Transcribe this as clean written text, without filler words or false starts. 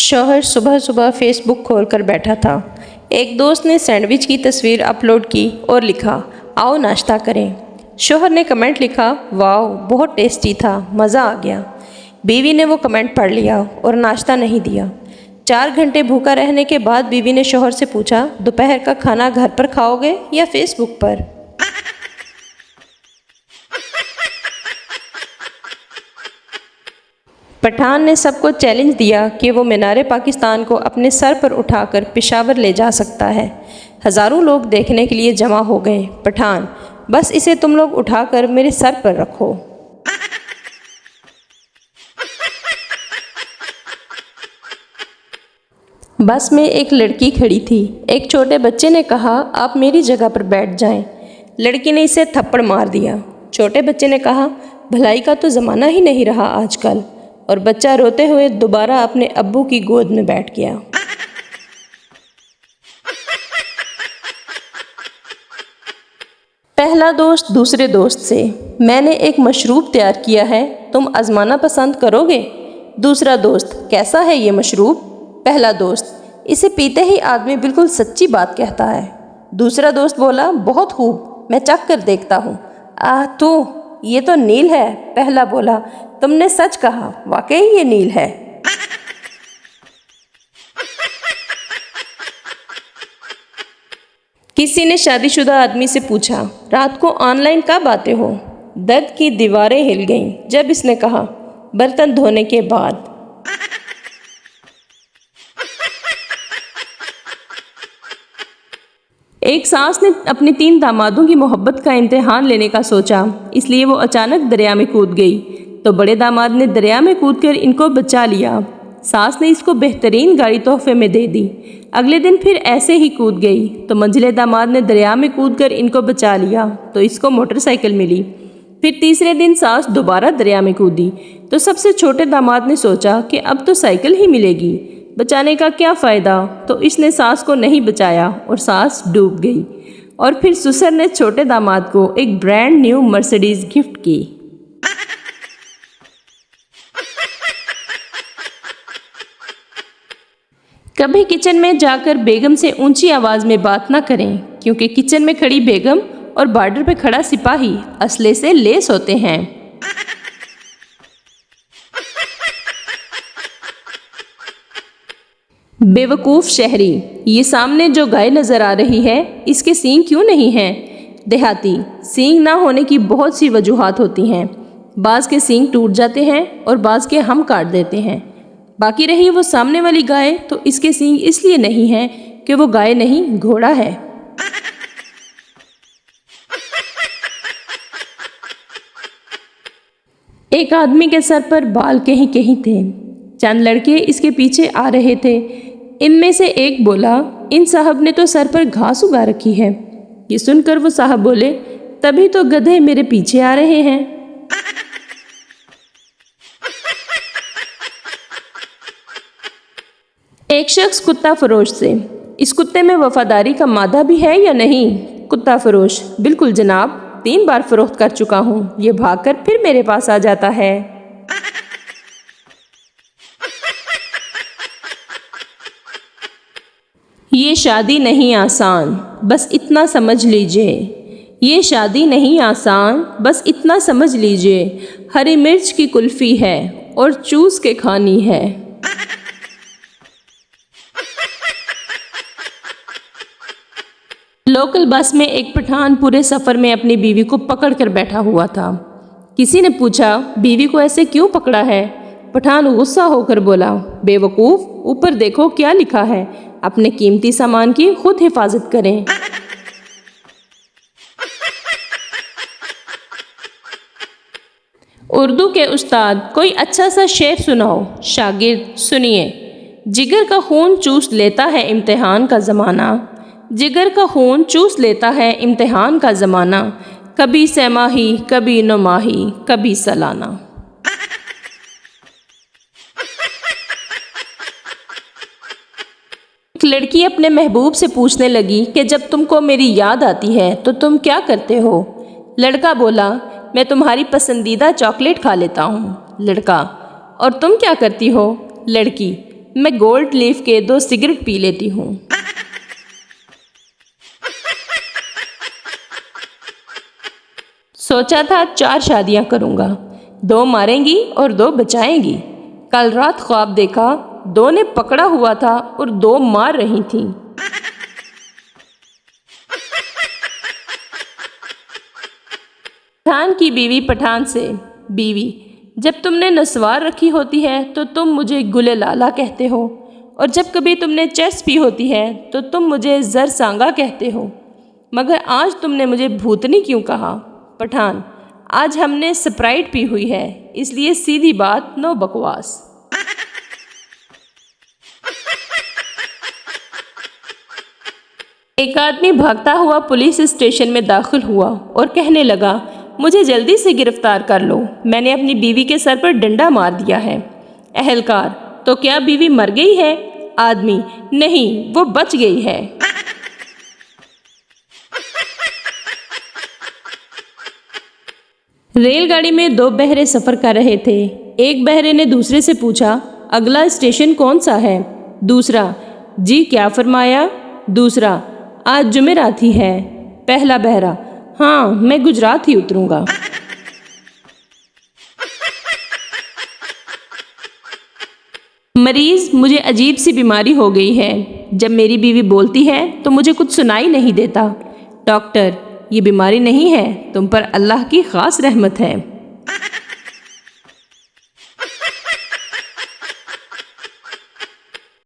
शौहर सुबह सुबह फेसबुक खोलकर बैठा था। एक दोस्त ने सैंडविच की तस्वीर अपलोड की और लिखा, आओ नाश्ता करें। शौहर ने कमेंट लिखा, वाओ बहुत टेस्टी था, मज़ा आ गया। बीवी ने वो कमेंट पढ़ लिया और नाश्ता नहीं दिया। 4 घंटे भूखा रहने के बाद बीवी ने शौहर से पूछा, दोपहर का खाना घर पर खाओगे या फेसबुक पर? पठान ने सबको चैलेंज दिया कि वो मीनार पाकिस्तान को अपने सर पर उठाकर पेशावर ले जा सकता है। हज़ारों लोग देखने के लिए जमा हो गए। पठान, बस इसे तुम लोग उठाकर मेरे सर पर रखो। बस में एक लड़की खड़ी थी। एक छोटे बच्चे ने कहा, आप मेरी जगह पर बैठ जाएं। लड़की ने इसे थप्पड़ मार दिया। छोटे बच्चे ने कहा, भलाई का तो ज़माना ही नहीं रहा आजकल, और बच्चा रोते हुए दोबारा अपने अब्बू की गोद में बैठ गया। पहला दोस्त दूसरे दोस्त से, मैंने एक मशरूब तैयार किया है, तुम आजमाना पसंद करोगे? दूसरा दोस्त, कैसा है ये मशरूब? पहला दोस्त, इसे पीते ही आदमी बिल्कुल सच्ची बात कहता है। दूसरा दोस्त बोला, बहुत खूब, मैं चख कर देखता हूँ। तो ये तो नील है। पहला बोला, तुमने सच कहा, वाकई ये नील है। किसी ने शादीशुदा आदमी से पूछा, रात को ऑनलाइन कब आते हो? दर्द की दीवारें हिल गईं जब इसने कहा, बर्तन धोने के बाद। एक सास ने अपने 3 दामादों की मोहब्बत का इम्तिहान लेने का सोचा, इसलिए वो अचानक दरिया में कूद गई। तो बड़े दामाद ने दरिया में कूदकर इनको बचा लिया। सास ने इसको बेहतरीन गाड़ी तोहफे में दे दी। अगले दिन फिर ऐसे ही कूद गई तो मंझले दामाद ने दरिया में कूदकर इनको बचा लिया तो इसको मोटरसाइकिल मिली। फिर तीसरे दिन सास दोबारा दरिया में कूदी तो सबसे छोटे दामाद ने सोचा कि अब तो साइकिल ही मिलेगी, बचाने का क्या फ़ायदा। तो इसने सास को नहीं बचाया और सास डूब गई। और फिर ससुर ने छोटे दामाद को एक ब्रांड न्यू मर्सिडीज गिफ्ट की। कभी किचन में जाकर बेगम से ऊंची आवाज़ में बात ना करें, क्योंकि किचन में खड़ी बेगम और बॉर्डर पे खड़ा सिपाही असले से लेस होते हैं। बेवकूफ़ शहरी, ये सामने जो गाय नज़र आ रही है, इसके सींग क्यों नहीं हैं? देहाती, सींग ना होने की बहुत सी वजूहात होती हैं। बाज़ के सींग टूट जाते हैं और बाज़ के हम काट देते हैं। बाकी रही वो सामने वाली गाय, तो इसके सींग इसलिए नहीं हैं कि वो गाय नहीं, घोड़ा है। एक आदमी के सर पर बाल कहीं कहीं थे। चंद लड़के इसके पीछे आ रहे थे। इनमें से एक बोला, इन साहब ने तो सर पर घास उगा रखी है। ये सुनकर वो साहब बोले, तभी तो गधे मेरे पीछे आ रहे हैं। एक शख्स कुत्ता फरोश से, इस कुत्ते में वफादारी का मादा भी है या नहीं? कुत्ता फरोश, बिल्कुल जनाब, 3 बार फरोख्त कर चुका हूँ, ये भागकर फिर मेरे पास आ जाता है। ये शादी नहीं आसान, बस इतना समझ लीजिए। ये शादी नहीं आसान, बस इतना समझ लीजिए। हरी मिर्च की कुल्फ़ी है और चूस के खानी है। लोकल बस में एक पठान पूरे सफ़र में अपनी बीवी को पकड़ कर बैठा हुआ था। किसी ने पूछा, बीवी को ऐसे क्यों पकड़ा है? पठान गुस्सा होकर बोला, बेवकूफ़, ऊपर देखो क्या लिखा है, अपने कीमती सामान की खुद हिफाजत करें। उर्दू के उस्ताद, कोई अच्छा सा शेर सुनाओ। शागिर्द, सुनिए। जिगर का खून चूस लेता है इम्तिहान का ज़माना, जिगर का खून चूस लेता है इम्तिहान का ज़माना, कभी सहमाही, कभी नौमाही, कभी सालाना। एक लड़की अपने महबूब से पूछने लगी कि जब तुमको मेरी याद आती है तो तुम क्या करते हो? लड़का बोला, मैं तुम्हारी पसंदीदा चॉकलेट खा लेता हूँ। लड़का, और तुम क्या करती हो? लड़की, میں گولڈ لیف کے 2 سگریٹ پی لیتی ہوں۔ سوچا تھا 4 شادیاں کروں گا، 2 ماریں گی اور 2 بچائیں گی۔ کل رات خواب دیکھا 2 نے پکڑا ہوا تھا اور 2 مار رہی تھیں۔ پٹھان کی بیوی پٹھان سے: بیوی، جب تم نے نسوار رکھی ہوتی ہے تو تم مجھے گل لالا کہتے ہو، اور جب کبھی تم نے چیس پی ہوتی ہے تو تم مجھے زر سانگا کہتے ہو، مگر آج تم نے مجھے بھوتنی کیوں کہا؟ پٹھان: آج ہم نے سپرائٹ پی ہوئی ہے، اس لیے سیدھی بات، نو بکواس۔ ایک آدمی بھاگتا ہوا پولیس اسٹیشن میں داخل ہوا اور کہنے لگا، مجھے جلدی سے گرفتار کر لو، میں نے اپنی بیوی کے سر پر ڈنڈا مار دیا ہے۔ اہلکار: تو کیا بیوی مر گئی ہے؟ آدمی: نہیں، وہ بچ گئی ہے۔ ریل گاڑی میں 2 بہرے سفر کر رہے تھے۔ ایک بہرے نے دوسرے سے پوچھا، اگلا اسٹیشن کون سا ہے؟ دوسرا: جی کیا فرمایا؟ دوسرا: آج جمعرات ہی ہے۔ پہلا بہرا: ہاں، میں گجرات ہی اتروں گا۔ مریض: مجھے عجیب سی بیماری ہو گئی ہے، جب میری بیوی بولتی ہے تو مجھے کچھ سنائی نہیں دیتا۔ ڈاکٹر: یہ بیماری نہیں ہے، تم پر اللہ کی خاص رحمت ہے۔